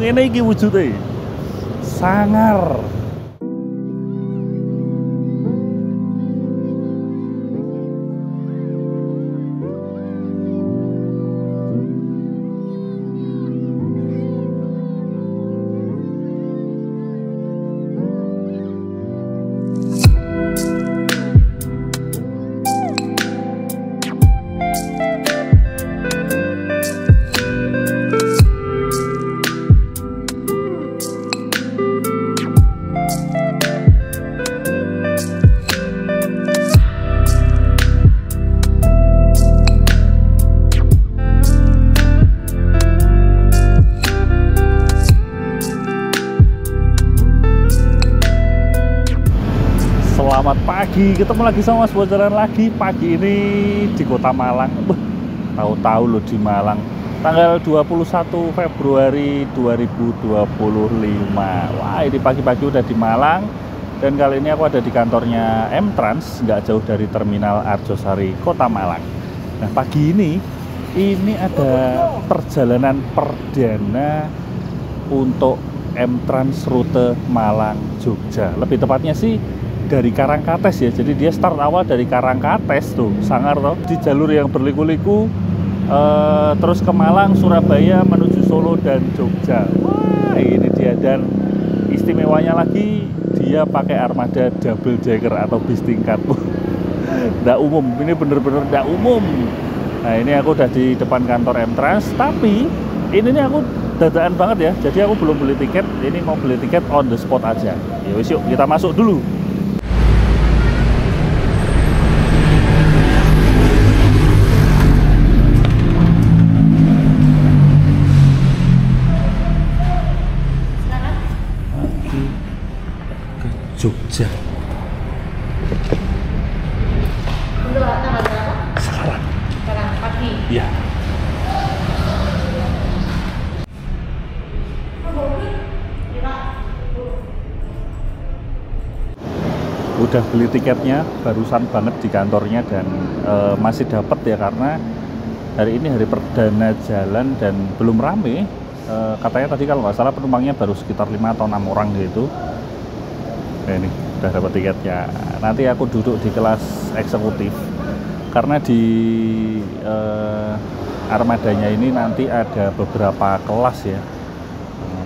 ngene iki wujude. Sangar. Selamat pagi, ketemu lagi sama Mas Bocoran lagi. Pagi ini di Kota Malang. Tahu-tahu loh di Malang. Tanggal 21 Februari 2025. Wah, ini pagi-pagi udah di Malang. Dan kali ini aku ada di kantornya M-Trans, nggak jauh dari Terminal Arjosari, Kota Malang. Nah, pagi ini ada perjalanan perdana untuk M-Trans rute Malang Jogja. Lebih tepatnya sih dari Karangkates ya, jadi dia start awal dari Karangkates tuh, sangar toh, di jalur yang berliku-liku terus ke Malang, Surabaya, menuju Solo dan Jogja. Wah, ini dia, dan istimewanya lagi dia pakai armada double decker atau bis tingkat. Nggak umum, ini bener-bener nggak umum. Nah, ini aku udah di depan kantor M-Trans, tapi ini nih aku dadaan banget ya, jadi aku belum beli tiket, ini mau beli tiket on the spot aja. Ya wis, yuk kita masuk dulu. Jogja. Untuk tanggal berapa? Sekarang. Sekarang pagi. Iya. Udah beli tiketnya barusan banget di kantornya, dan masih dapat ya, karena hari ini hari perdana jalan dan belum rame. Katanya tadi kalau nggak salah penumpangnya baru sekitar 5 atau 6 orang gitu. Nah, ini udah dapat tiketnya. Nanti aku duduk di kelas eksekutif, karena di armadanya ini nanti ada beberapa kelas ya.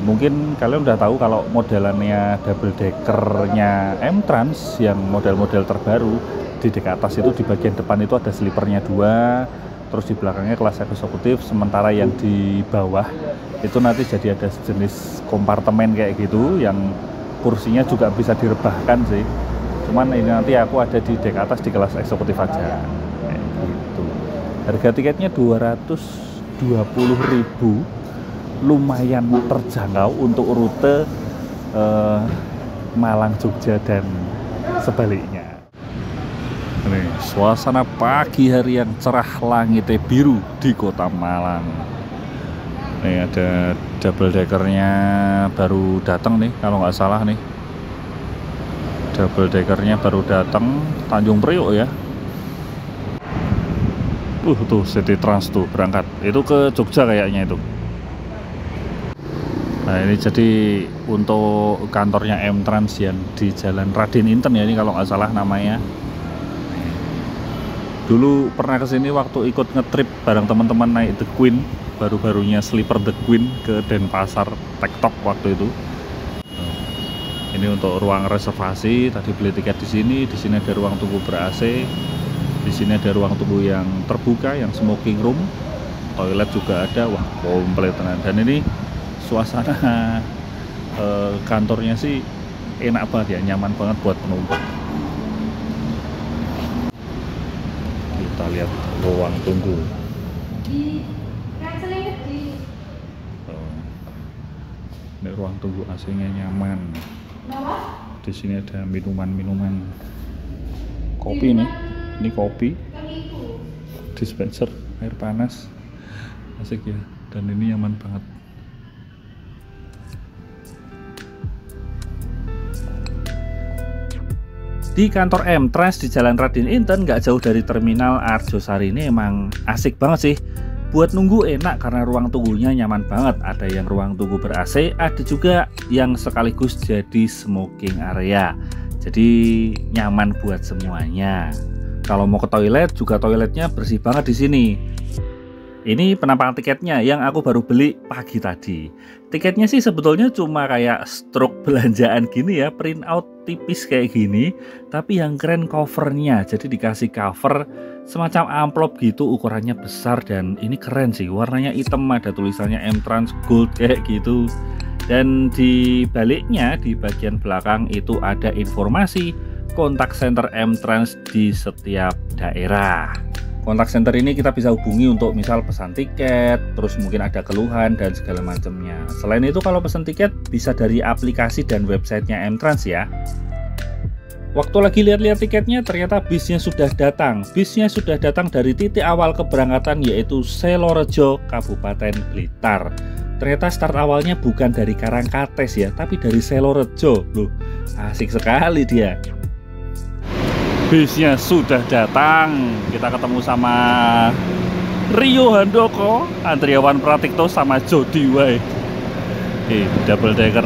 Mungkin kalian udah tahu kalau modelannya double deckernya M-Trans yang model-model terbaru, di dekat atas itu di bagian depan itu ada sleepernya 2, terus di belakangnya kelas eksekutif, sementara yang di bawah itu nanti jadi ada sejenis kompartemen kayak gitu yang kursinya juga bisa direbahkan sih. Cuman ini nanti aku ada di dek atas di kelas eksekutif aja. Kayak gitu. Harga tiketnya 220.000. Lumayan terjangkau untuk rute Malang Jogja dan sebaliknya. Ini suasana pagi hari yang cerah, langitnya biru di Kota Malang. Nih ada double deckernya baru datang nih, kalau nggak salah nih. Double deckernya baru datang, Tanjung Priok ya. Tuh City Trans tuh berangkat. Itu ke Jogja kayaknya itu. Nah, ini jadi untuk kantornya M-Trans yang di Jalan Raden Inten ya, ini kalau nggak salah namanya. Dulu pernah kesini waktu ikut ngetrip bareng teman-teman naik The Queen, baru-barunya sleeper The Queen ke Denpasar Tektok waktu itu. Ini untuk ruang reservasi, tadi beli tiket di sini ada ruang tunggu ber-AC, di sini ada ruang tunggu yang terbuka, yang smoking room, toilet juga ada, wah komplit tenan. Dan ini suasana kantornya sih enak banget ya, nyaman banget buat penumpang. Kita lihat ruang tunggu. Ini ruang tunggu AC-nya nyaman. Di sini ada minuman-minuman, kopi nih, ini kopi, dispenser air panas, asik ya, dan ini nyaman banget. Di kantor M-Trans di Jalan Raden Inten, nggak jauh dari Terminal Arjosari, ini emang asik banget sih. Buat nunggu enak karena ruang tunggunya nyaman banget. Ada yang ruang tunggu ber-AC, ada juga yang sekaligus jadi smoking area. Jadi nyaman buat semuanya. Kalau mau ke toilet juga toiletnya bersih banget di sini. Ini penampakan tiketnya yang aku baru beli pagi tadi. Tiketnya sih sebetulnya cuma kayak struk belanjaan gini ya, print out tipis kayak gini. Tapi yang keren covernya, jadi dikasih cover semacam amplop gitu, ukurannya besar dan ini keren sih. Warnanya hitam, ada tulisannya M-Trans Gold kayak gitu. Dan di baliknya, di bagian belakang itu ada informasi kontak center M-Trans di setiap daerah. Kontak center ini kita bisa hubungi untuk misal pesan tiket, terus mungkin ada keluhan dan segala macamnya. Selain itu kalau pesan tiket bisa dari aplikasi dan websitenya M-Trans ya. Waktu lagi lihat-lihat tiketnya ternyata bisnya sudah datang. Bisnya sudah datang dari titik awal keberangkatan yaitu Selorejo, Kabupaten Blitar. Ternyata start awalnya bukan dari Karangkates ya, tapi dari Selorejo. Loh, asik sekali dia. Bisnya sudah datang. Kita ketemu sama Rio Handoko, Andriawan Pratikto sama Jody Wae. Double decker.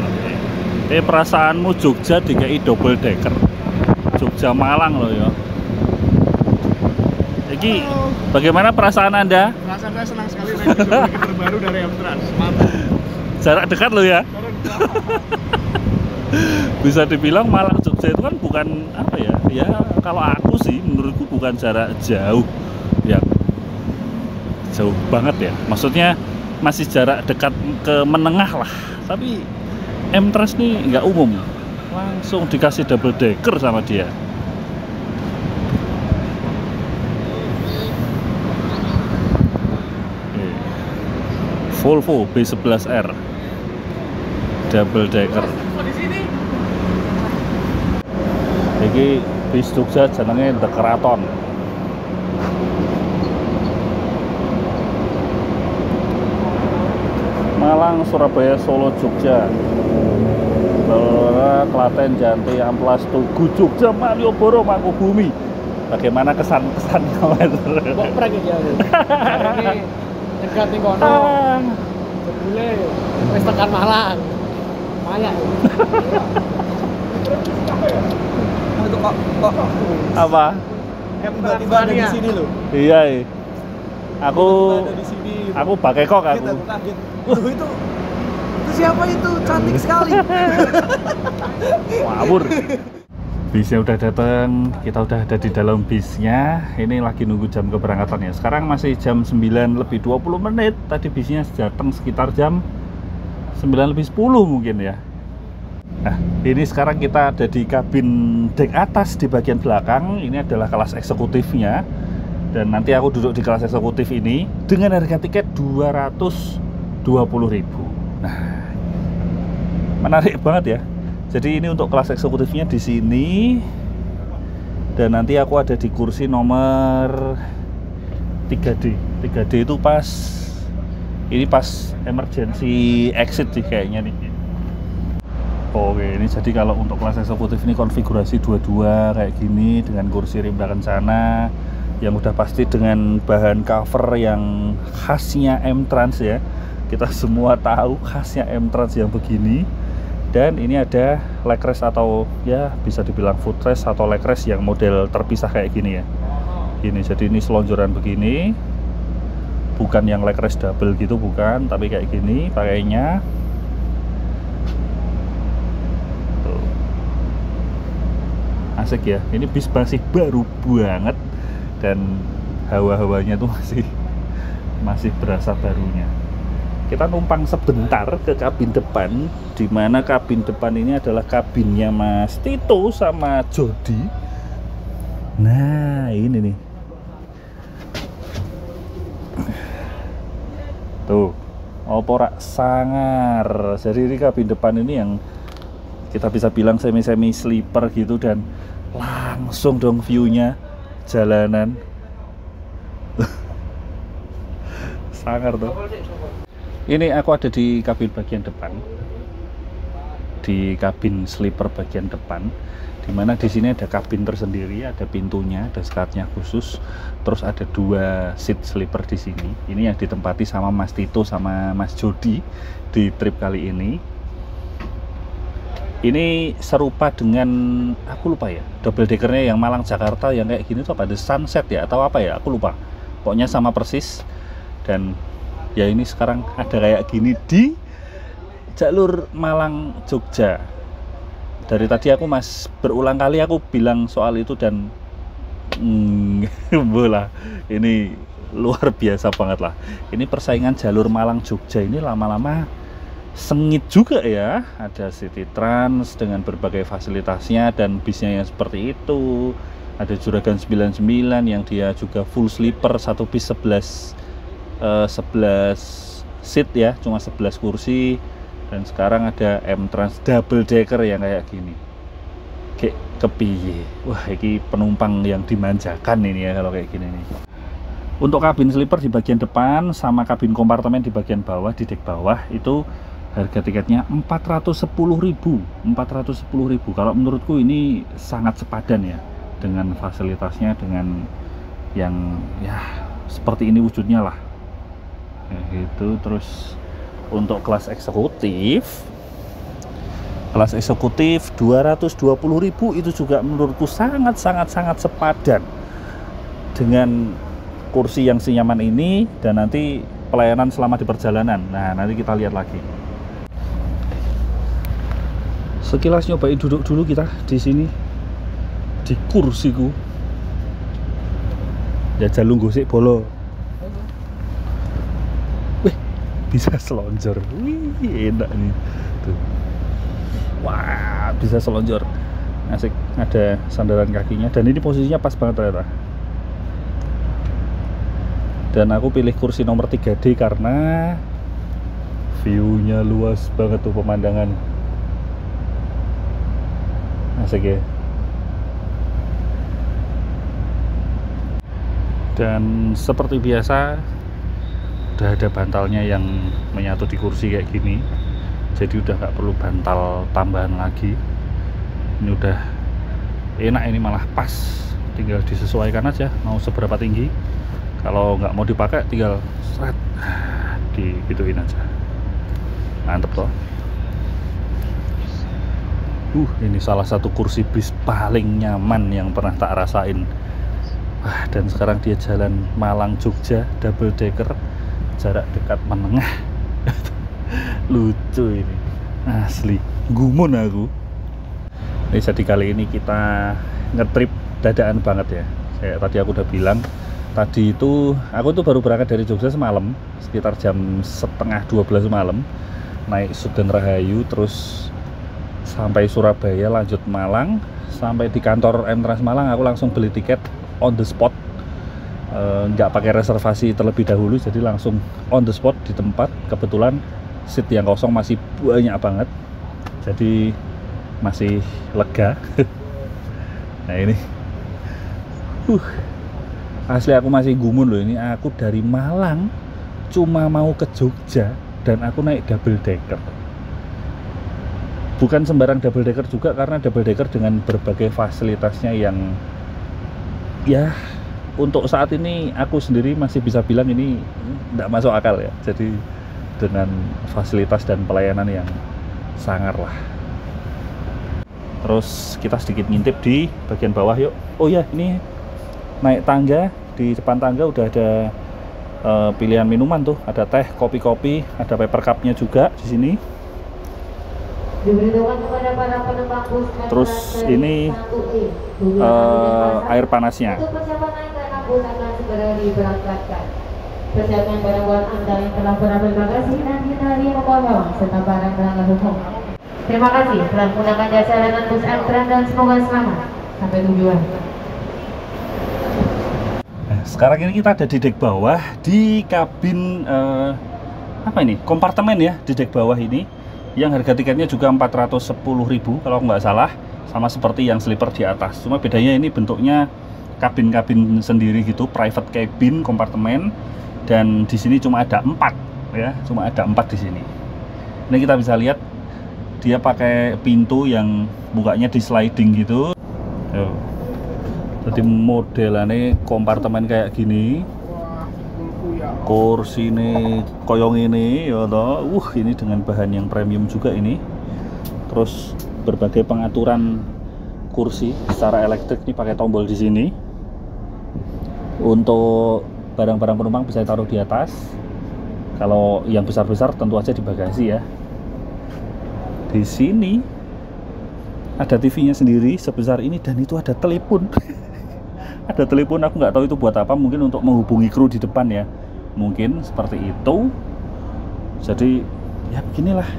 Perasaanmu Jogja dikai double decker. Jogja Malang loh ya. Jadi bagaimana perasaan Anda? Perasaan saya senang sekali naik double decker terbaru dari M-Trans. Mantap. Jarak dekat loh ya. Bisa dibilang Malang Jogja itu kan bukan apa ya? Ya kalau aku sih menurutku bukan jarak jauh yang jauh banget ya. Maksudnya masih jarak dekat ke menengah lah. Tapi M-Trans nih nggak umum. Langsung dikasih double decker sama dia. Volvo B11R double decker. Ini bis Jogja jenenge The Keraton. Malang, Surabaya, Solo, Jogja, Klaten, Janti, Amplas, Tugu, Jogja, Malioboro, Mangkubumi. Bagaimana kesan-kesannya? Kok prank ya? Ini dekat ning kono. Jebule wis tekan Malang. Mayak. Itu kok Apa? tiba-tiba ada di sini loh. Iya, iya. Aku Ada di sini. aku pakai kok aku. Kaget. Itu siapa itu? Cantik sekali. Ngawur. Bisnya udah datang, kita udah ada di dalam bisnya. Ini lagi nunggu jam keberangkatannya. Sekarang masih jam 9 lebih 20 menit. Tadi bisnya datang sekitar jam 9 lebih 10 mungkin ya. Nah, ini sekarang kita ada di kabin dek atas di bagian belakang. Ini adalah kelas eksekutifnya. Dan nanti aku duduk di kelas eksekutif ini dengan harga tiket 220.000. Nah, menarik banget ya. Jadi ini untuk kelas eksekutifnya di sini. Dan nanti aku ada di kursi nomor 3D. 3D itu pas ini pas emergency exit sih kayaknya nih. Oke, ini jadi kalau untuk kelas eksekutif ini konfigurasi dua-dua kayak gini dengan kursi rim kencana yang udah pasti dengan bahan cover yang khasnya M-Trans ya. Kita semua tahu khasnya M-Trans yang begini. Dan ini ada leg rest atau ya bisa dibilang footrest atau leg rest yang model terpisah kayak gini ya. Ini jadi ini selonjoran begini. Bukan yang leg rest double gitu bukan, tapi kayak gini pakainya. Asik ya, ini bis masih baru banget dan hawa-hawanya tuh masih berasa barunya. Kita numpang sebentar ke kabin depan, di mana kabin depan ini adalah kabinnya Mas Tito sama Jody. Nah ini nih, tuh opora sangar. Jadi ini kabin depan ini yang kita bisa bilang semi sleeper gitu dan langsung dong view-nya jalanan. Sangar tuh. Ini aku ada di kabin bagian depan, di kabin sleeper bagian depan. Dimana di sini ada kabin tersendiri, ada pintunya, ada skatnya khusus. Terus ada 2 seat sleeper di sini. Ini yang ditempati sama Mas Tito sama Mas Jody di trip kali ini. Ini serupa dengan, aku lupa ya, double deckernya yang Malang Jakarta yang kayak gini tuh apa, The Sunset ya atau apa ya, aku lupa. Pokoknya sama persis. Dan ya ini sekarang ada kayak gini di jalur Malang Jogja. Dari tadi aku berulang kali aku bilang soal itu dan bola ini luar biasa banget lah. Ini persaingan jalur Malang Jogja ini lama-lama sengit juga ya. Ada City Trans dengan berbagai fasilitasnya dan bisnya yang seperti itu. Ada Juragan 99 yang dia juga full sleeper, 1 bis 11 seat ya, cuma 11 kursi. Dan sekarang ada M-Trans double decker yang kayak gini. Kayak kepiye. Wah, ini penumpang yang dimanjakan ini ya kalau kayak gini nih. Untuk kabin sleeper di bagian depan sama kabin kompartemen di bagian bawah, di dek bawah itu harga tiketnya 410.000. 410.000. Kalau menurutku ini sangat sepadan ya dengan fasilitasnya, dengan yang ya seperti ini wujudnya lah. Kayak gitu. Terus untuk kelas eksekutif 220.000 itu juga menurutku sangat sepadan dengan kursi yang senyaman ini dan nanti pelayanan selama di perjalanan. Nah, nanti kita lihat lagi. Sekilas nyobain duduk dulu kita di sini di kursiku. Jajal lungguh sik bolo. Bisa selonjor, wih enak nih tuh. Wah, bisa selonjor, asik. Ada sandaran kakinya dan ini posisinya pas banget ternyata. Dan aku pilih kursi nomor 3D karena view-nya luas banget tuh, pemandangan asik ya. Dan seperti biasa udah ada bantalnya yang menyatu di kursi kayak gini, jadi udah nggak perlu bantal tambahan lagi. Ini udah enak, ini malah pas, tinggal disesuaikan aja mau seberapa tinggi. Kalau nggak mau dipakai tinggal seret digituin aja, mantep toh. Ini salah satu kursi bis paling nyaman yang pernah tak rasain. Wah, dan sekarang dia jalan Malang Jogja double decker, jarak dekat menengah. Lucu ini, asli gumun aku. Jadi kali ini kita ngetrip dadaan banget ya. Kayak tadi aku udah bilang, tadi itu aku tuh baru berangkat dari Jogja semalam sekitar jam 11:30 malam, naik Sugeng Rahayu terus sampai Surabaya, lanjut Malang. Sampai di kantor M-Trans Malang aku langsung beli tiket on the spot, nggak pakai reservasi terlebih dahulu, jadi langsung on the spot di tempat. Kebetulan seat yang kosong masih banyak banget, jadi masih lega. Nah ini asli aku masih gumun loh. Ini aku dari Malang cuma mau ke Jogja dan aku naik double decker. Bukan sembarang double decker juga, karena double decker dengan berbagai fasilitasnya yang ya untuk saat ini aku sendiri masih bisa bilang ini tidak masuk akal ya. Jadi dengan fasilitas dan pelayanan yang sangar lah. Terus kita sedikit ngintip di bagian bawah yuk. Oh ya, ini naik tangga, di depan tangga udah ada pilihan minuman tuh, ada teh, kopi-kopi, ada paper cup-nya juga di sini. Terus ini air panasnya. Persiapkan barang-barang Anda yang telah berambil bagasi dan ditarik membawa serta barang pelanggar hukum. Terima kasih telah menggunakan jasa layanan bus M-Trans dan semoga selamat sampai tujuan. Sekarang ini kita ada di dek bawah, di kabin apa ini? Kompartemen ya, di dek bawah ini, yang harga tiketnya juga 410.000 kalau nggak salah, sama seperti yang sleeper di atas. Cuma bedanya ini bentuknya kabin-kabin sendiri gitu, private cabin kompartemen, dan di sini cuma ada 4 ya, cuma ada 4 di sini. Ini kita bisa lihat dia pakai pintu yang bukanya di sliding gitu. Jadi modelannya kompartemen kayak gini, kursi ini koyong ini ya toh. Ini dengan bahan yang premium juga ini. Terus berbagai pengaturan kursi secara elektrik nih, pakai tombol di sini. Untuk barang-barang penumpang bisa taruh di atas. Kalau yang besar-besar tentu aja di bagasi ya. Di sini ada TV-nya sendiri sebesar ini, dan itu ada telepon. Ada telepon, aku nggak tahu itu buat apa, mungkin untuk menghubungi kru di depan ya, mungkin seperti itu. Jadi ya beginilah,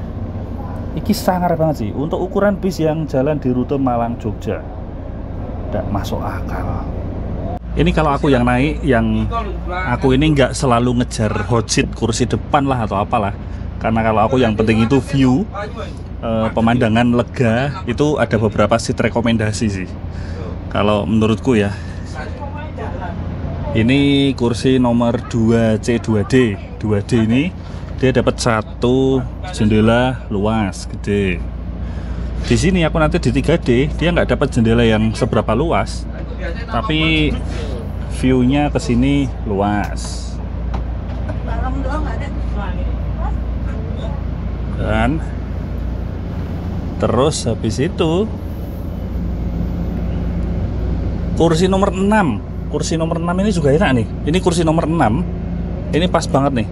ini sangar banget sih untuk ukuran bis yang jalan di rute Malang Jogja, tidak masuk akal. Ini kalau aku yang naik, yang aku ini nggak selalu ngejar hot seat kursi depan lah atau apalah, karena kalau aku yang penting itu view, pemandangan lega. Itu ada beberapa seat rekomendasi sih kalau menurutku ya. Ini kursi nomor 2C2D. 2D ini dia dapat satu jendela luas gede. Di sini aku nanti di 3D dia nggak dapat jendela yang seberapa luas, tapi view-nya ke sini luas. Dan terus habis itu kursi nomor 6. Kursi nomor 6 ini juga enak nih. Ini kursi nomor 6. Ini pas banget nih.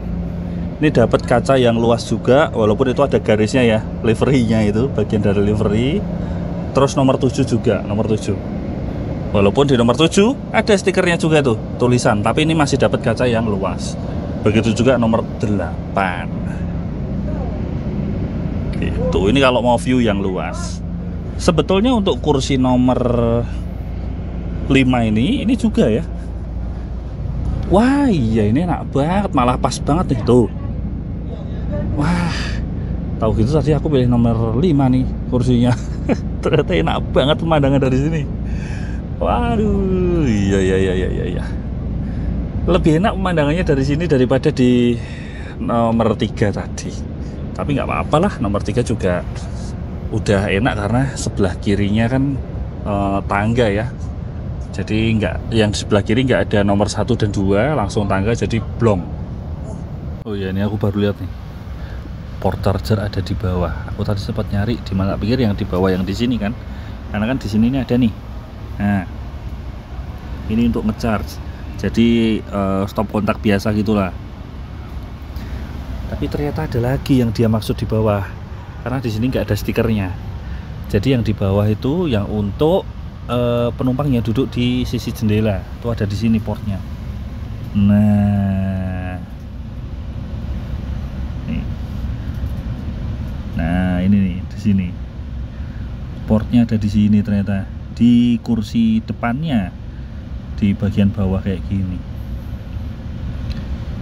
Ini dapat kaca yang luas juga, walaupun itu ada garisnya ya, livery-nya itu, bagian dari livery. Terus nomor 7 juga, nomor 7. Walaupun di nomor 7 ada stikernya juga tuh, tulisan, tapi ini masih dapat kaca yang luas. Begitu juga nomor 8. Gitu. Ini kalau mau view yang luas. Sebetulnya untuk kursi nomor 5 ini juga ya. Wah iya, ini enak banget, malah pas banget nih tuh. Wah, tahu gitu tadi aku pilih nomor 5 nih kursinya. Ternyata enak banget pemandangan dari sini. Waduh, iya. Lebih enak pemandangannya dari sini daripada di nomor 3 tadi. Tapi nggak apa-apa lah, nomor 3 juga udah enak karena sebelah kirinya kan tangga ya. Jadi yang di sebelah kiri nggak ada nomor 1 dan 2, langsung tangga, jadi blong. Oh iya, ini aku baru lihat nih, port charger ada di bawah. Aku tadi sempat nyari di mana, pikir yang di bawah yang di sini kan, karena kan di sini ini ada nih. Nah, ini untuk ngecharge. Jadi stop kontak biasa gitulah. Tapi ternyata ada lagi yang dia maksud di bawah, karena di sini nggak ada stikernya. Jadi yang di bawah itu yang untuk penumpang yang duduk di sisi jendela, itu ada di sini portnya. Nah ini nih di sini portnya ada di sini, ternyata di kursi depannya di bagian bawah kayak gini.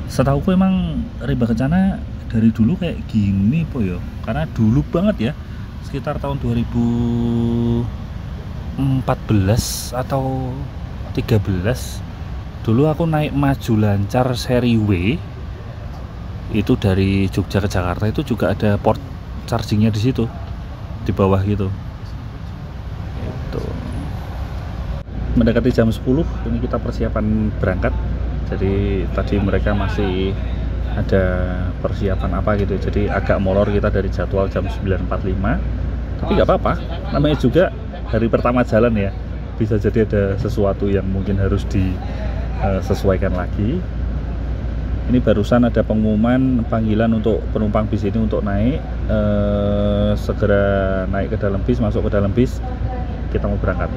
Setahuku emang Rimba Kencana dari dulu kayak gini po yo, karena dulu banget ya, sekitar tahun 2014 atau 13 dulu aku naik Maju Lancar seri W itu dari Jogja ke Jakarta, itu juga ada port chargingnya di situ di bawah gitu. Itu mendekati jam 10 ini kita persiapan berangkat. Jadi tadi mereka masih ada persiapan apa gitu, jadi agak molor kita dari jadwal jam 9.45, tapi nggak apa-apa, namanya juga hari pertama jalan ya, bisa jadi ada sesuatu yang mungkin harus disesuaikan lagi. Ini barusan ada pengumuman panggilan untuk penumpang bis ini untuk naik, segera naik ke dalam bis, masuk ke dalam bis, kita mau berangkat.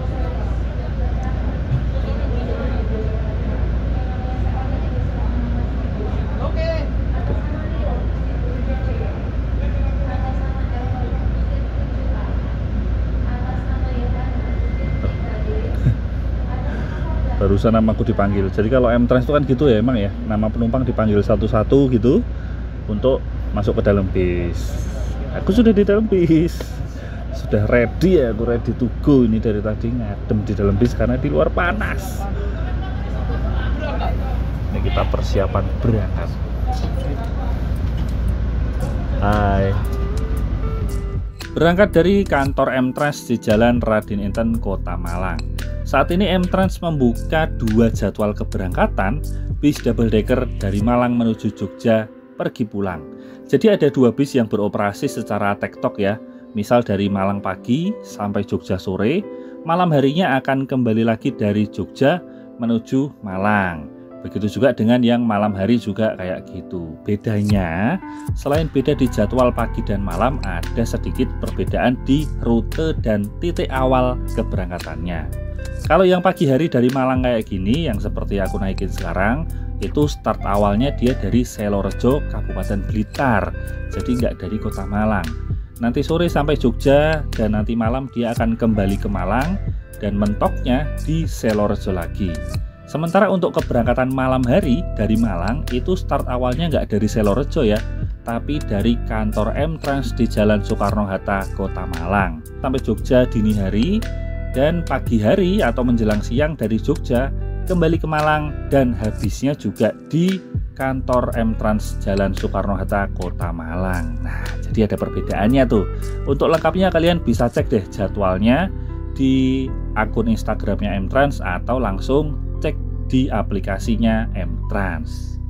Barusan namaku dipanggil. Jadi kalau M-Trans itu kan gitu ya, emang ya, nama penumpang dipanggil satu-satu gitu untuk masuk ke dalam bis. Aku sudah di dalam bis, sudah ready ya, aku ready to go. Ini dari tadi ngadem di dalam bis karena di luar panas. Ini kita persiapan berangkat. Hai. Berangkat dari kantor M-Trans di Jalan Raden Inten, Kota Malang. Saat ini M-Trans membuka 2 jadwal keberangkatan bis double decker dari Malang menuju Jogja pergi pulang. Jadi ada 2 bis yang beroperasi secara tektok ya. Misal dari Malang pagi sampai Jogja sore, malam harinya akan kembali lagi dari Jogja menuju Malang. Begitu juga dengan yang malam hari juga kayak gitu. Bedanya, selain beda di jadwal pagi dan malam, ada sedikit perbedaan di rute dan titik awal keberangkatannya. Kalau yang pagi hari dari Malang kayak gini, yang seperti aku naikin sekarang, itu start awalnya dia dari Selorejo, Kabupaten Blitar. Jadi nggak dari Kota Malang. Nanti sore sampai Jogja dan nanti malam dia akan kembali ke Malang dan mentoknya di Selorejo lagi. Sementara untuk keberangkatan malam hari dari Malang itu start awalnya nggak dari Selorejo ya, tapi dari kantor M-Trans di Jalan Soekarno-Hatta, Kota Malang. Sampai Jogja dini hari dan pagi hari atau menjelang siang dari Jogja kembali ke Malang dan habisnya juga di kantor M-Trans Jalan Soekarno-Hatta, Kota Malang. Nah, jadi ada perbedaannya tuh. Untuk lengkapnya kalian bisa cek deh jadwalnya di akun Instagramnya M-Trans atau langsung cek di aplikasinya M-Trans.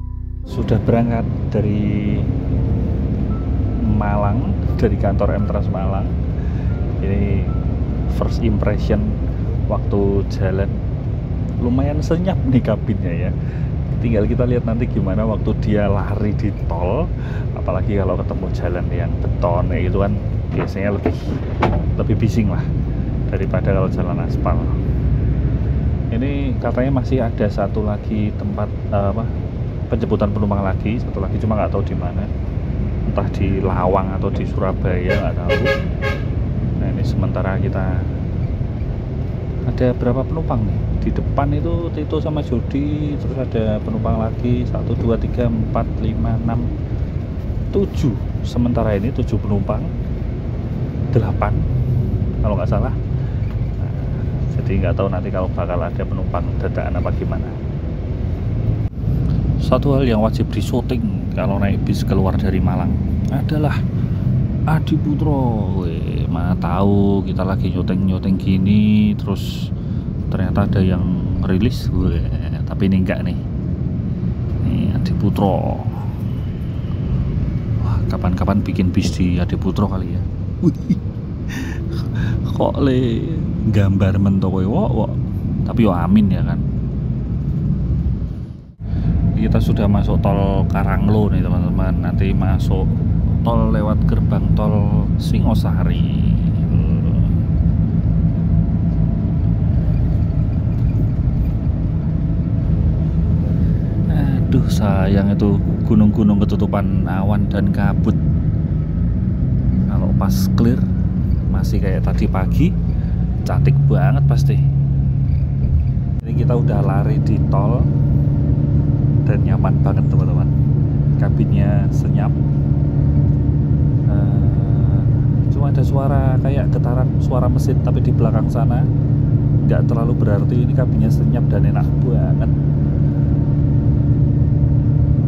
Sudah berangkat dari Malang, dari kantor M-Trans Malang. Ini first impression waktu jalan, lumayan senyap nih kabinnya ya. Tinggal kita lihat nanti gimana waktu dia lari di tol, apalagi kalau ketemu jalan yang beton ya, itu kan biasanya lebih bising lah daripada kalau jalan aspal. Ini katanya masih ada satu lagi tempat penjemputan penumpang lagi, satu lagi cuma nggak tahu di mana, entah di Lawang atau di Surabaya, nggak tahu. Nah ini sementara kita ada berapa penumpang nih di depan itu, Tito sama Jody, terus ada penumpang lagi 1, 2, 3, 4, 5, 6, 7. Sementara ini 7 penumpang, 8 kalau nggak salah. Jadi nggak tahu nanti kalau bakal ada penumpang dadakan apa gimana. Satu hal yang wajib di syuting kalau naik bis keluar dari Malang adalah Adiputro. Mana tahu kita lagi nyuting gini terus ternyata ada yang rilis. Tapi ini enggak nih. Nih Adiputro. Wah, kapan-kapan bikin bis di Adiputro kali ya. Kok gambar mentoke wok, tapi yo amin ya kan. Kita sudah masuk tol Karanglo nih teman-teman. Nanti masuk tol lewat gerbang tol Singosari. Aduh sayang itu gunung-gunung ketutupan awan dan kabut. Kalau pas clear masih kayak tadi pagi, cantik banget pasti. Ini kita udah lari di tol dan nyaman banget teman-teman. Kabinnya senyap. Cuma ada suara kayak getaran suara mesin, tapi di belakang sana nggak terlalu berarti. Ini kabinnya senyap dan enak banget.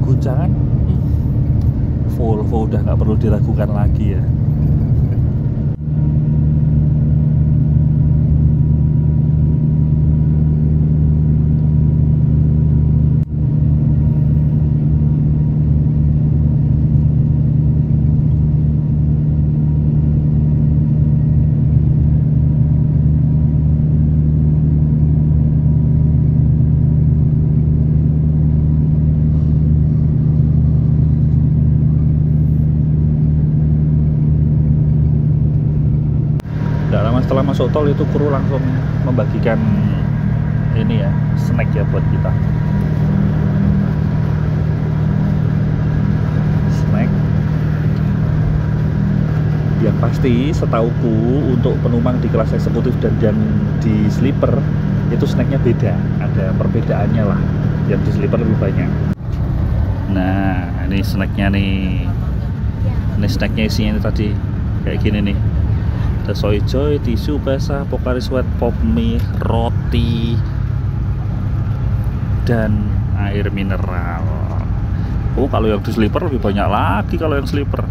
Guncangan Volvo udah nggak perlu diragukan lagi ya. Setelah masuk tol itu kru langsung membagikan ini ya, snack ya buat kita. Snack. Yang pasti setauku untuk penumpang di kelas eksekutif dan yang di sleeper itu snacknya beda, ada perbedaannya lah. Yang di sleeper lebih banyak. Nah ini snacknya nih. Ini snacknya isinya ini tadi kayak gini nih. Ada soy joy, tisu basah, Pocari Sweat, pop mie, roti, dan air mineral. Oh kalau yang di sleeper lebih banyak lagi kalau yang sleeper.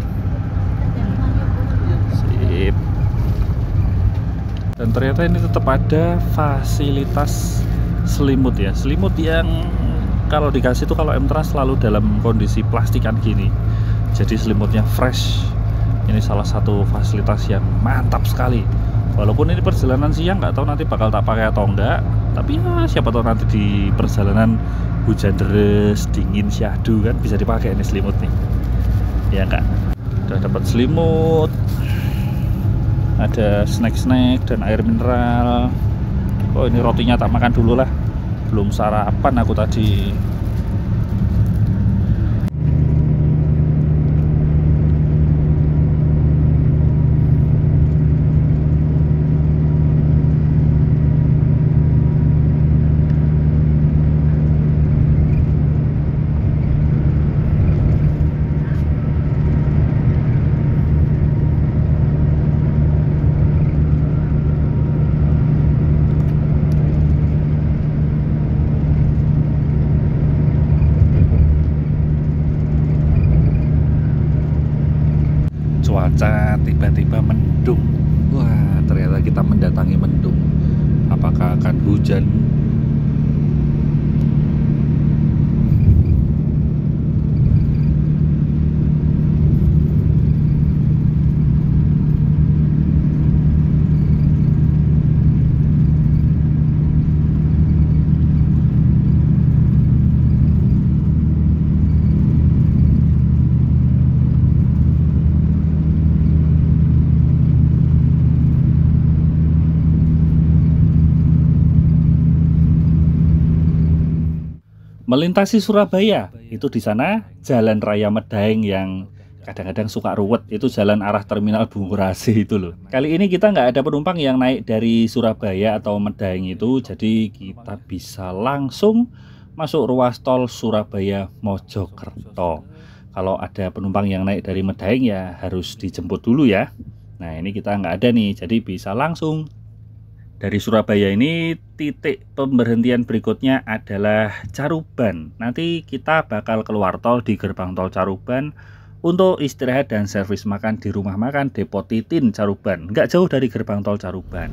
Sip. Dan ternyata ini tetap ada fasilitas selimut ya, selimut yang kalau dikasih tuh kalau M-Trans selalu dalam kondisi plastikan gini, jadi selimutnya fresh. Ini salah satu fasilitas yang mantap sekali. Walaupun ini perjalanan siang, nggak tahu nanti bakal tak pakai atau enggak, tapi ya siapa tahu nanti di perjalanan hujan deras, dingin, syahdu kan bisa dipakai ini selimut nih. Ya enggak? Udah dapat selimut, ada snack-snack dan air mineral. Oh, ini rotinya tak makan dulu lah, belum sarapan aku tadi. Cuaca tiba-tiba mendung. Wah, ternyata kita mendatangi mendung. Apakah akan hujan? Melintasi Surabaya, itu di sana Jalan Raya Medaeng yang kadang-kadang suka ruwet, itu jalan arah Terminal Bungurasi itu loh. Kali ini kita nggak ada penumpang yang naik dari Surabaya atau Medaeng itu, jadi kita bisa langsung masuk ruas tol Surabaya Mojokerto. Kalau ada penumpang yang naik dari Medaeng ya harus dijemput dulu ya. Nah, ini kita nggak ada nih, jadi bisa langsung. Dari Surabaya ini titik pemberhentian berikutnya adalah Caruban. Nanti kita bakal keluar tol di gerbang tol Caruban untuk istirahat dan servis makan di rumah makan Depo Titin Caruban. Nggak jauh dari gerbang tol Caruban.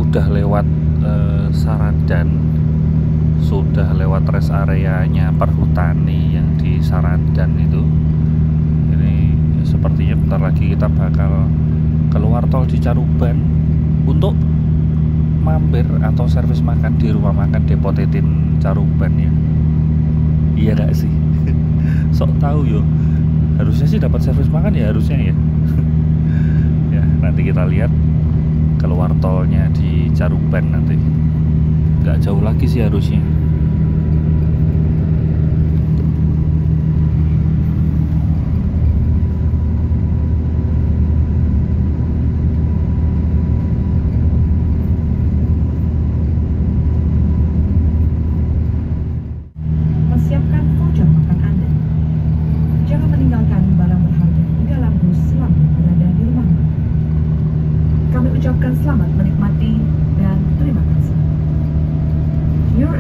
Udah lewat Saradan, sudah lewat rest areanya Perhutani yang di Saradan itu. Ini sepertinya bentar lagi kita bakal keluar tol di Caruban untuk mampir atau servis makan di rumah makan Depo Titin Caruban ya. Iya gak sih? Sok tahu yo. Harusnya sih dapat servis makan ya, harusnya ya. Ya, nanti kita lihat keluar tolnya di Caruban nanti. Nggak jauh lagi sih harusnya.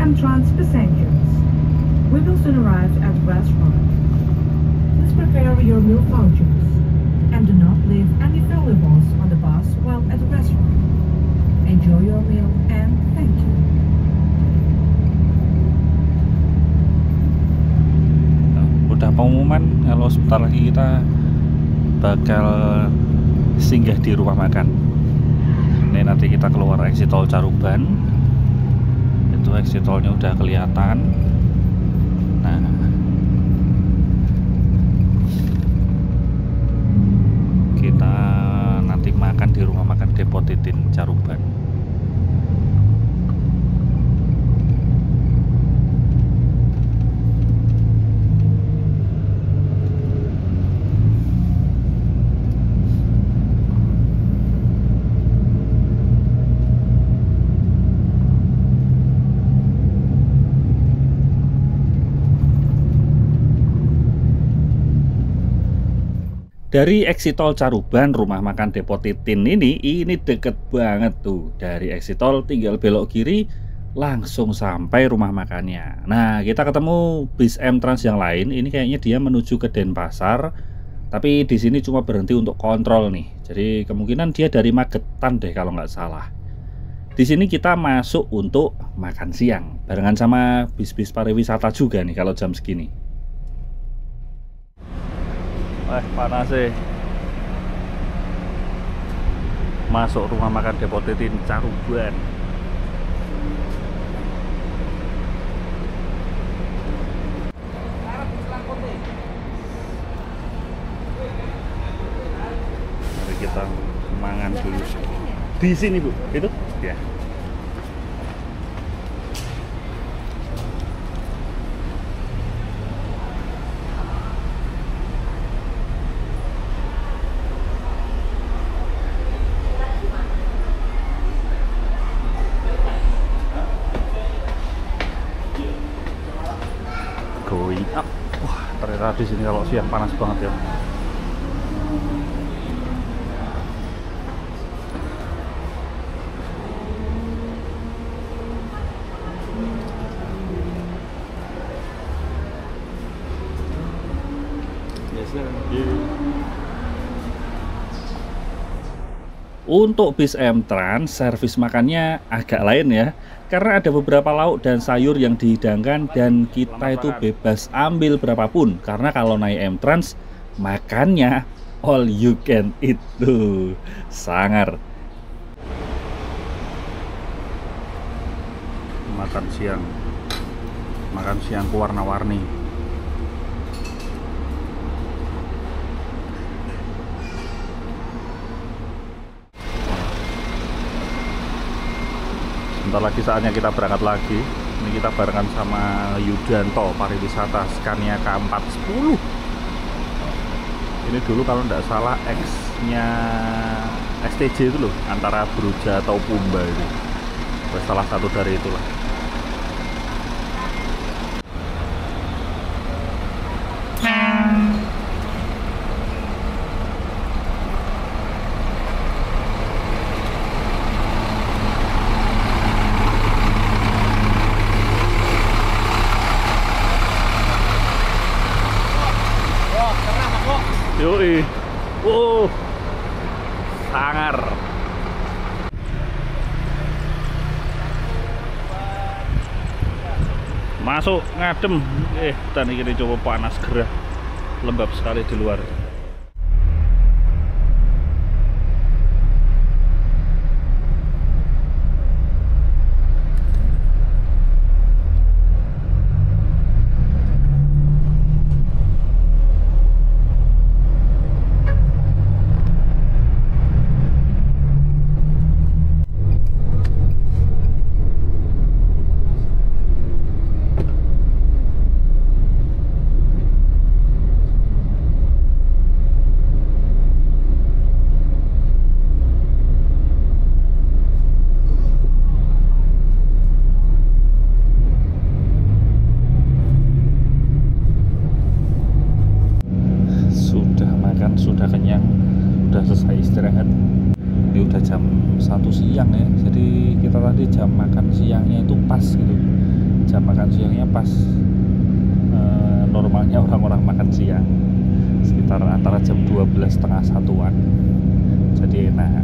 M-Trans passengers. We will soon arrive at the restaurant. Please prepare your meal vouchers and do not leave any valuables on the bus while at the restaurant. Enjoy your meal and thank you. Udah pengumuman kalau sebentar lagi kita bakal singgah di rumah makan. Ini nanti kita keluar exit tol Caruban. Itu exit tolnya udah kelihatan. Nah, kita nanti makan di rumah makan Depot Titin Caruban. Dari exit tol Caruban, rumah makan Depot Titin ini deket banget tuh. Dari exit tol tinggal belok kiri langsung sampai rumah makannya. Nah, kita ketemu bis M-Trans yang lain. Ini kayaknya dia menuju ke Denpasar, tapi di sini cuma berhenti untuk kontrol nih. Jadi kemungkinan dia dari Magetan deh kalau nggak salah. Di sini kita masuk untuk makan siang barengan sama bis-bis pariwisata juga nih kalau jam segini. Panas sih. Masuk rumah makan Depot Titin Caruban. Mari kita mangan dulu. Di sini, Bu. Itu? Ya. Going up. Wah, ternyata di sini kalau siang panas banget ya. Untuk bis M-Trans, servis makannya agak lain ya. Karena ada beberapa lauk dan sayur yang dihidangkan dan kita itu bebas ambil berapapun. Karena kalau naik M-Trans, makannya all you can eat tuh. Sangar. Makan siang warna-warni. Bentar lagi saatnya kita berangkat lagi. Ini kita barengan sama Yudanto Pariwisata Scania K410. Ini dulu kalau tidak salah X-nya STJ itu loh, antara Broja atau Pumba itu. Salah satu dari itulah. Yoi, sangar. Masuk ngadem. Dan ini coba panas gerah, lembab sekali di luar. Sudah kenyang, udah selesai istirahat. Ini udah jam 1 siang ya. Jadi kita tadi jam makan siangnya itu pas gitu. jam makan siangnya pas normalnya orang-orang makan siang, sekitar antara jam 12:30-1-an, jadi enak.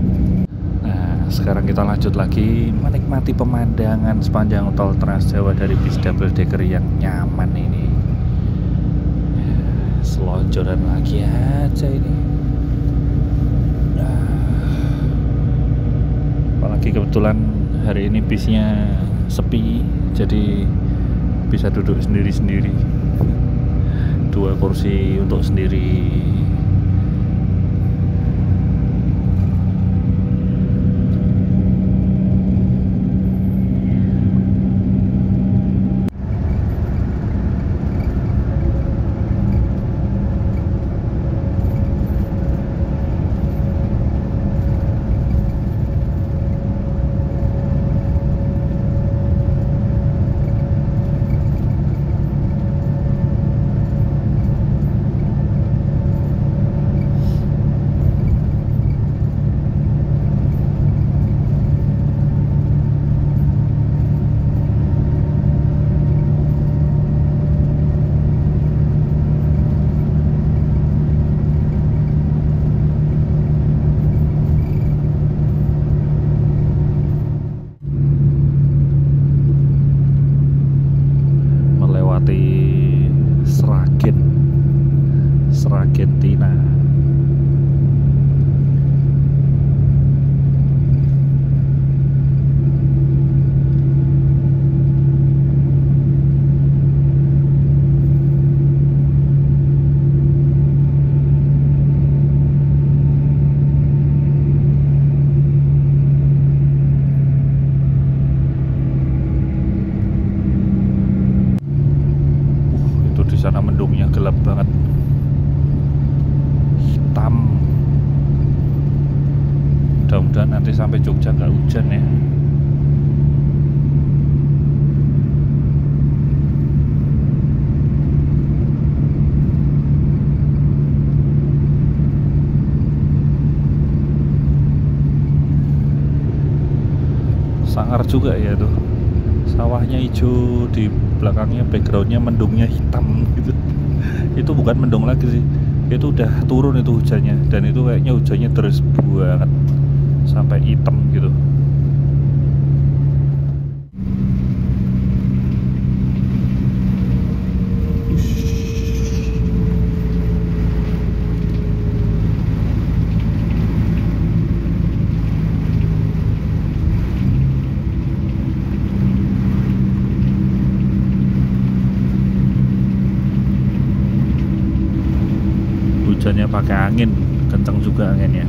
Nah, sekarang kita lanjut lagi menikmati pemandangan sepanjang tol Trans Jawa dari bis double decker yang nyaman ini. Selonjoran lagi aja ini. Apalagi kebetulan hari ini bisnya sepi, jadi bisa duduk sendiri-sendiri, 2 kursi untuk sendiri. Sragentina. Itu di sana mendungnya gelap banget. Hitam. Mudah-mudahan nanti sampai Jogja nggak hujan ya. Sangar juga ya tuh, sawahnya hijau, di belakangnya backgroundnya mendungnya hitam gitu. Itu bukan mendung lagi sih, itu udah turun itu hujannya, dan itu kayaknya hujannya terus banget sampai hitam gitu. Hujannya pakai angin, kencang juga anginnya.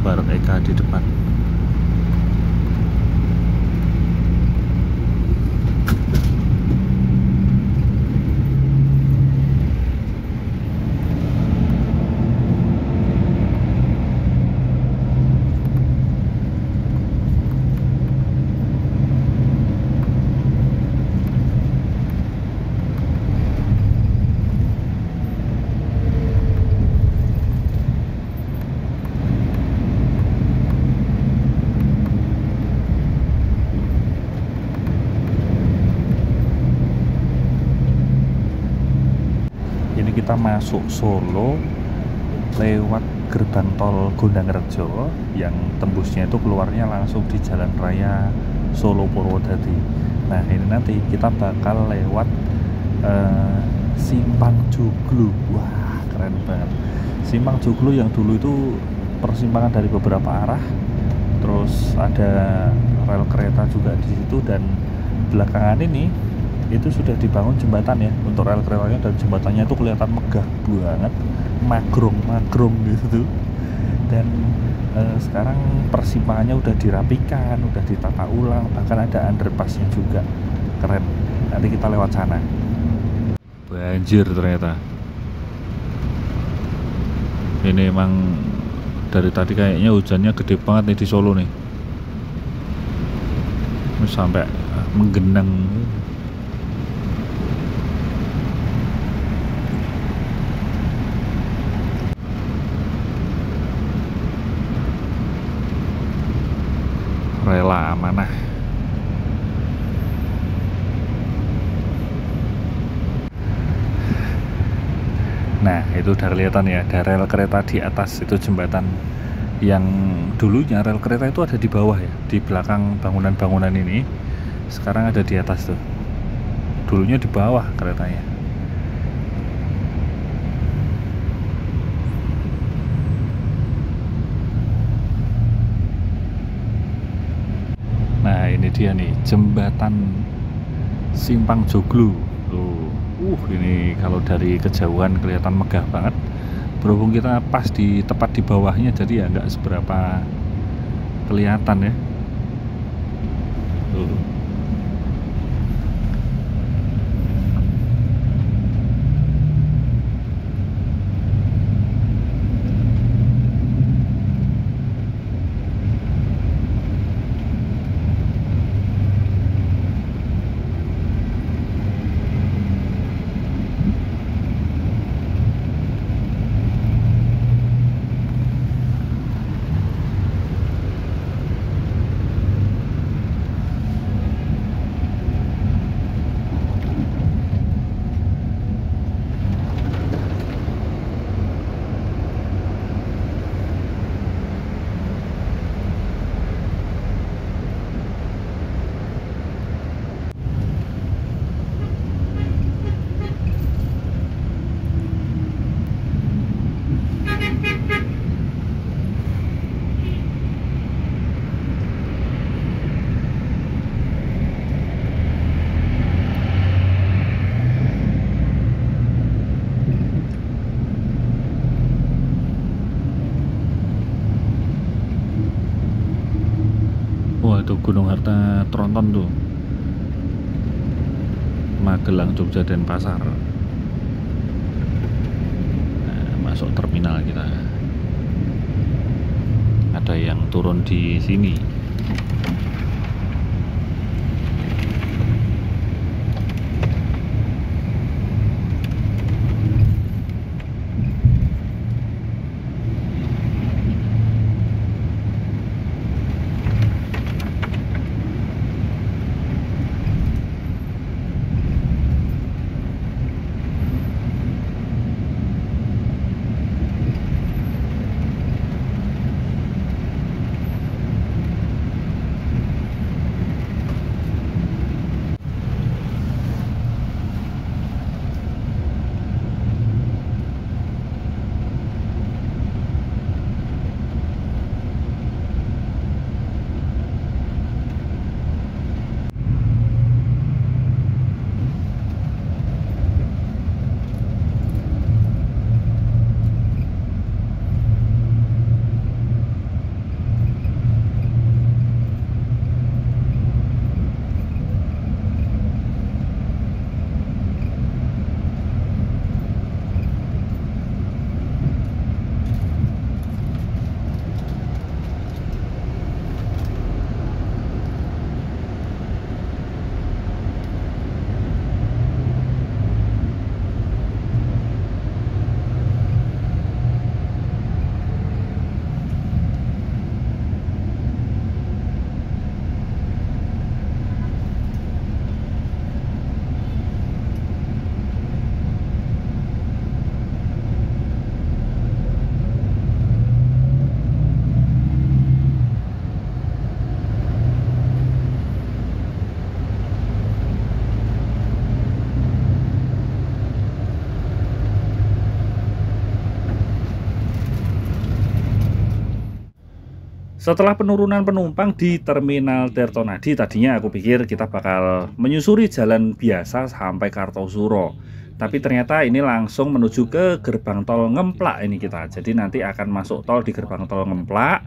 Barat Eka di depan. Kita masuk Solo lewat gerbang tol Gondangrejo yang tembusnya itu keluarnya langsung di jalan raya Solo Purwodadi. Nah, ini nanti kita bakal lewat Simpang Joglo. Wah, keren banget. Simpang Joglo yang dulu itu persimpangan dari beberapa arah, terus ada rel kereta juga di situ, dan belakangan ini itu sudah dibangun jembatan ya untuk rel keretanya, dan jembatannya itu kelihatan megah banget, magrong gitu. dan sekarang persimpangannya udah dirapikan, udah ditata ulang, bahkan ada underpassnya juga, keren. Nanti kita lewat sana. Banjir ternyata. Ini emang dari tadi kayaknya hujannya gede banget nih di Solo nih. Sampai menggenang. Rela amanah. Nah, itu udah kelihatan ya, ada rel kereta di atas. Itu jembatan yang dulunya rel kereta itu ada di bawah ya, di belakang bangunan-bangunan ini. Sekarang ada di atas tuh. Dulunya di bawah keretanya. Nah, ini dia nih, jembatan Simpang Joglo. Tuh. Ini kalau dari kejauhan kelihatan megah banget. Berhubung kita pas di tepat di bawahnya, jadi ya nggak seberapa kelihatan ya. Tuh. Wah, tuh Gunung Harta Tronton tuh, Magelang, Jogja, Denpasar. Nah, masuk terminal kita. Ada yang turun di sini. Setelah penurunan penumpang di Terminal Tirtonadi, tadinya aku pikir kita bakal menyusuri jalan biasa sampai Kartosuro. Tapi ternyata ini langsung menuju ke gerbang tol Ngemplak ini kita. Jadi nanti akan masuk tol di gerbang tol Ngemplak.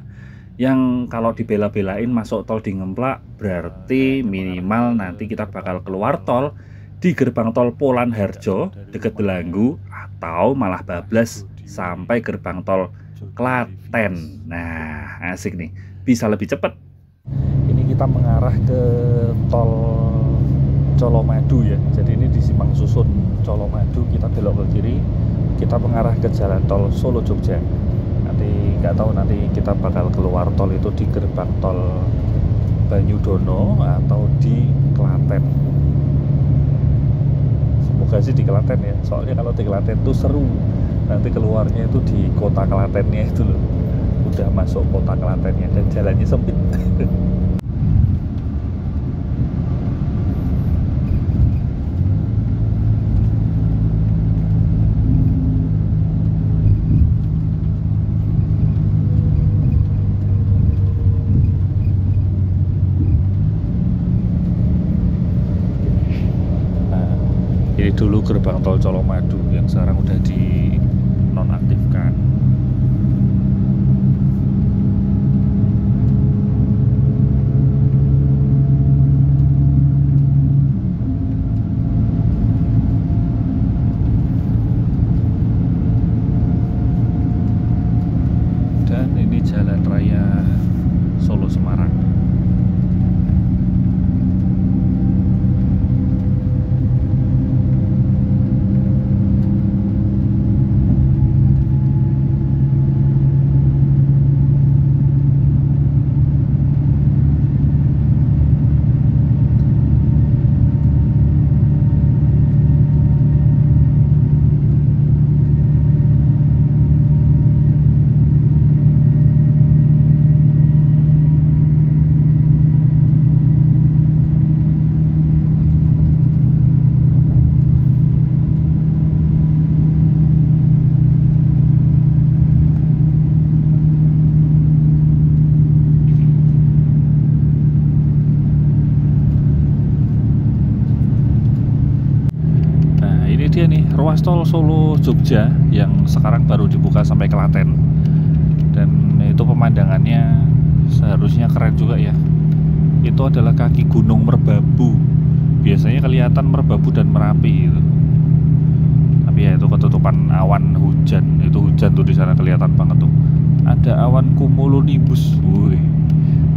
Yang kalau dibela-belain masuk tol di Ngemplak berarti minimal nanti kita bakal keluar tol di gerbang tol Polan Harjo deket Belanggu, atau malah bablas sampai gerbang tol Klaten. Nah, asik nih, bisa lebih cepat. Ini kita mengarah ke tol Colomadu ya. Jadi ini di Simpang Susun Colomadu, kita belok ke kiri, kita mengarah ke jalan tol Solo Jogja. Nanti nggak tahu nanti kita bakal keluar tol itu di gerbang tol Banyudono atau di Klaten. Semoga sih di Klaten ya. Soalnya kalau di Klaten itu seru. Nanti keluarnya itu di kota Klatennya itu loh. Udah masuk kota Klatennya dan jalannya sempit. Ini dulu gerbang tol Colomadu yang sekarang udah di nonaktifkan. Dan ini jalan raya Solo Semarang. Dia nih ruas tol Solo Jogja yang sekarang baru dibuka sampai Klaten, dan itu pemandangannya seharusnya keren juga ya. Itu adalah kaki Gunung Merbabu. Biasanya kelihatan Merbabu dan Merapi gitu. Tapi ya itu ketutupan awan hujan. Itu hujan tuh di sana kelihatan banget tuh. Ada awan cumulonimbus. Wih.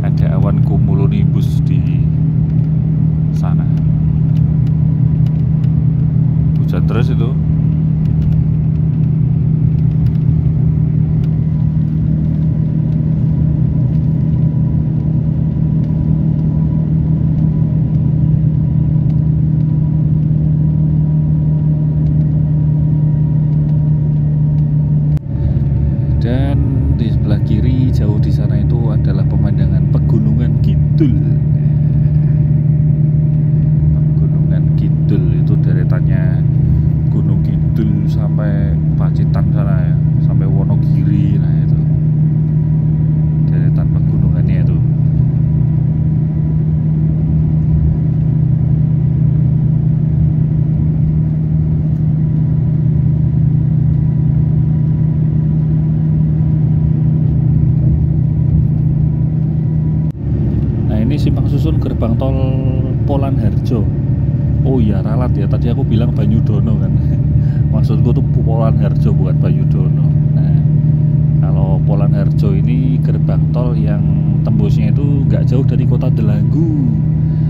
Ada awan cumulonimbus di sana. Hujan terus itu. Dan di sebelah kiri jauh di sana itu adalah pemandangan Pegunungan Kidul. Pegunungan Kidul itu deretannya Gunung Kidul sampai Pacitan sana ya, sampai Wonogiri. Nah itu deretan pegunungannya itu. Nah ini Simpang Susun gerbang tol Polan Harjo. Oh iya, ralat ya, tadi aku bilang Banyudono kan. Maksudku tuh Polan Harjo bukan Banyudono. Nah, kalau Polan Harjo ini gerbang tol yang tembusnya itu nggak jauh dari kota Delanggu.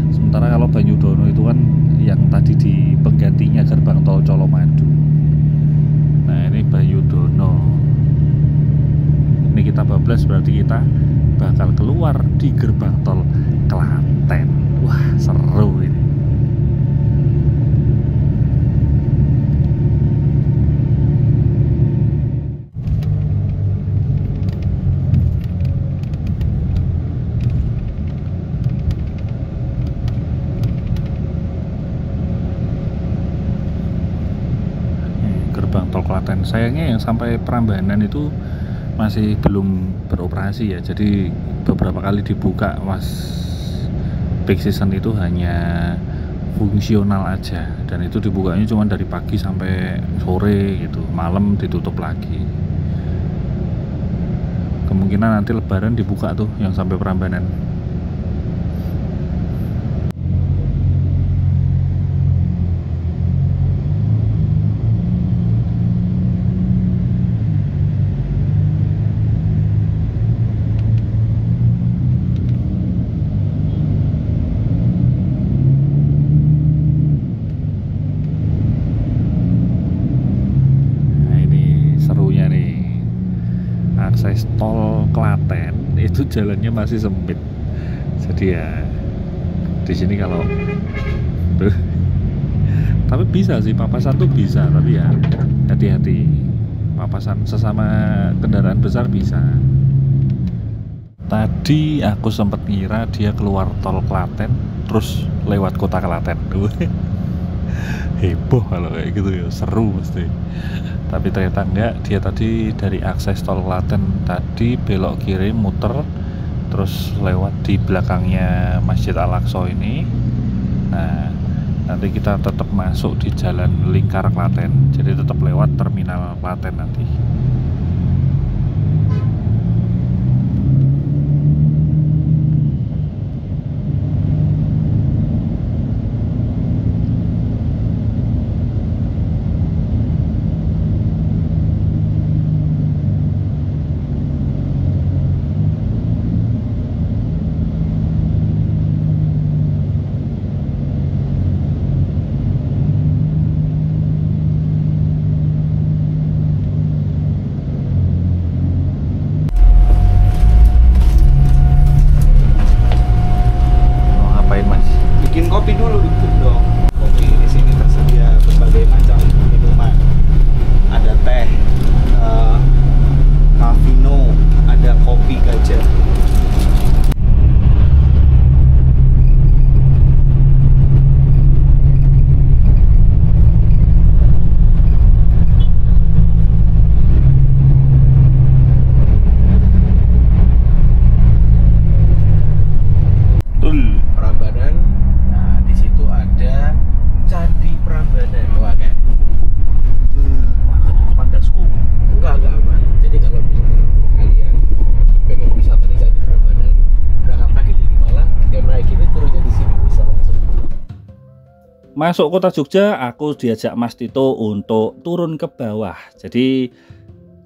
Sementara kalau Banyudono itu kan yang tadi di penggantinya gerbang tol Colomadu. Nah, ini Banyudono. Ini kita bablas berarti kita bakal keluar di gerbang tol Klaten. Wah, seru ini. Gerbang tol Klaten, sayangnya yang sampai Prambanan itu masih belum beroperasi ya. Jadi beberapa kali dibuka pas peak season itu hanya fungsional aja, dan itu dibukanya cuma dari pagi sampai sore gitu, malam ditutup lagi. Kemungkinan nanti lebaran dibuka tuh yang sampai Prambanan. Akses tol Klaten itu jalannya masih sempit, jadi ya di sini kalau tuh, tapi bisa sih papasan tuh bisa, tapi ya hati-hati, papasan sesama kendaraan besar bisa. Tadi aku sempat ngira dia keluar tol Klaten terus lewat kota Klaten. Heboh kalau kayak gitu ya, seru mesti. Tapi ternyata enggak, dia tadi dari akses tol Klaten tadi belok kiri muter terus lewat di belakangnya Masjid Al-Aqsa ini. Nah, nanti kita tetap masuk di jalan lingkar Klaten, jadi tetap lewat terminal Klaten nanti. Kopi dulu dong. Kopi di sini tersedia berbagai macam minuman. Ada teh, Calvino, ada kopi gajah. Prambanan. Nah, di situ ada Candi Prambanan. Wah, kan. Enggak aman. Jadi kalau misalnya kalian pengen wisata di Candi Prambanan, berangkat pagi dari Malang, yang naik ini turunnya di sini bisa langsung. Masuk kota Jogja, aku diajak Mas Tito untuk turun ke bawah. Jadi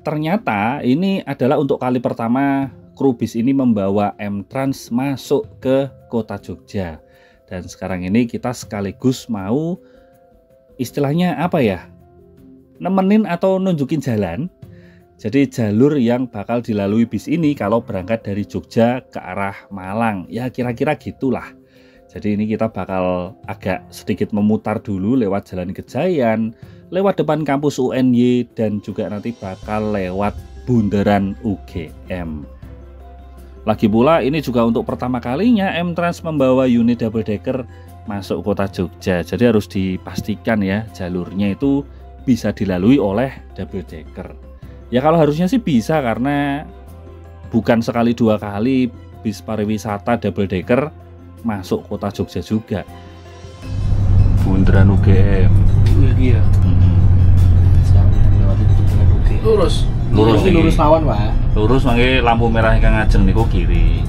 ternyata ini adalah untuk kali pertama kru bis ini membawa M-Trans masuk ke kota Jogja. Dan sekarang ini kita sekaligus mau istilahnya apa ya, nemenin atau nunjukin jalan. Jadi jalur yang bakal dilalui bis ini kalau berangkat dari Jogja ke arah Malang, ya kira-kira gitulah. Jadi ini kita bakal agak sedikit memutar dulu lewat Jalan Gejayan, lewat depan kampus UNY, dan juga nanti bakal lewat bundaran UGM. Lagi pula ini juga untuk pertama kalinya M-Trans membawa unit double decker masuk kota Jogja. Jadi harus dipastikan ya jalurnya itu bisa dilalui oleh double decker. Ya kalau harusnya sih bisa, karena bukan sekali dua kali bis pariwisata double decker masuk kota Jogja juga. Bundaran UGM. Iya. Sekarang lewat bundaran UGM. Lurus lawan, Pak. Lurus mangke lampu merah Kang Ajeng niku kiri.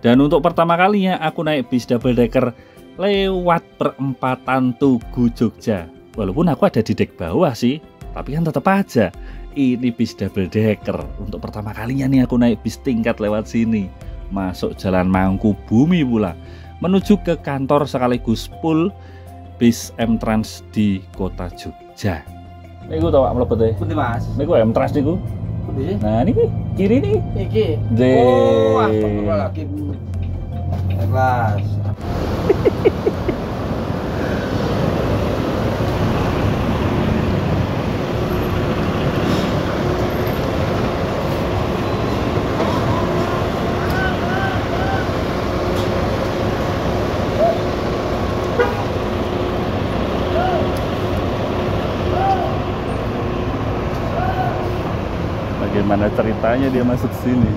Dan untuk pertama kalinya aku naik bis double decker lewat perempatan Tugu Jogja. Walaupun aku ada di dek bawah sih, tapi kan tetap aja ini bis double decker. Untuk pertama kalinya nih aku naik bis tingkat lewat sini. Masuk Jalan Mangkubumi pula, menuju ke kantor sekaligus pool bis M-Trans di kota Jogja. Niku tau Pak mlebet e. Pundi, Mas? Niku M-Trans niku. Bisa? Nah, ini kiri nih. Iki. Deh. Oh, astagfirullahaladzim. Keras. Bagaimana ceritanya dia masuk sini?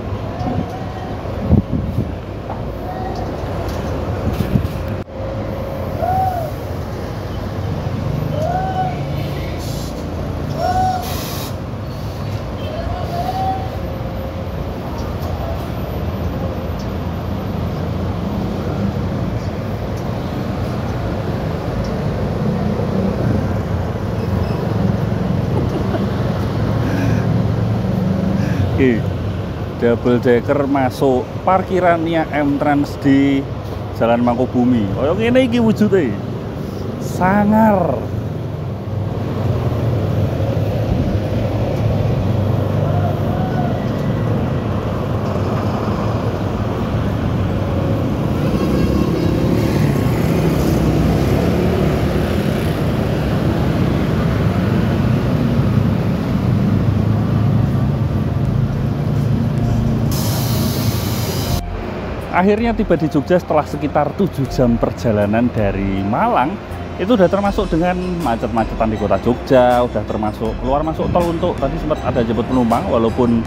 Oke, double decker masuk parkirannya M-Trans di Jalan Mangkubumi. Oh, ngene iki wujude. Sangar. Akhirnya tiba di Jogja setelah sekitar 7 jam perjalanan dari Malang. Itu udah termasuk dengan macet-macetan di kota Jogja, udah termasuk keluar masuk tol untuk tadi sempat ada jemput penumpang walaupun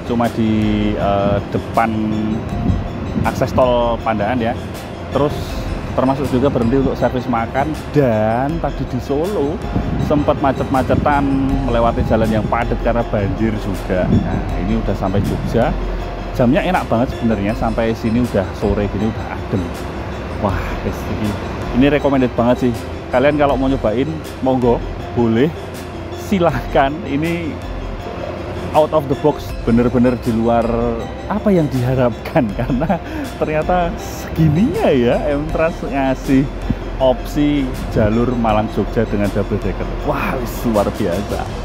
cuma di depan akses tol Pandaan ya. Terus termasuk juga berhenti untuk servis makan, dan tadi di Solo sempat macet-macetan melewati jalan yang padat karena banjir juga. Nah, ini udah sampai Jogja. Jamnya enak banget sebenarnya, sampai sini udah sore gini udah adem. Wah, ini recommended banget sih. Kalian kalau mau nyobain, monggo, boleh, silahkan. Ini out of the box, bener-bener di luar apa yang diharapkan, karena ternyata segininya ya M-Trans ngasih opsi jalur Malang Jogja dengan double decker. Wah, luar biasa.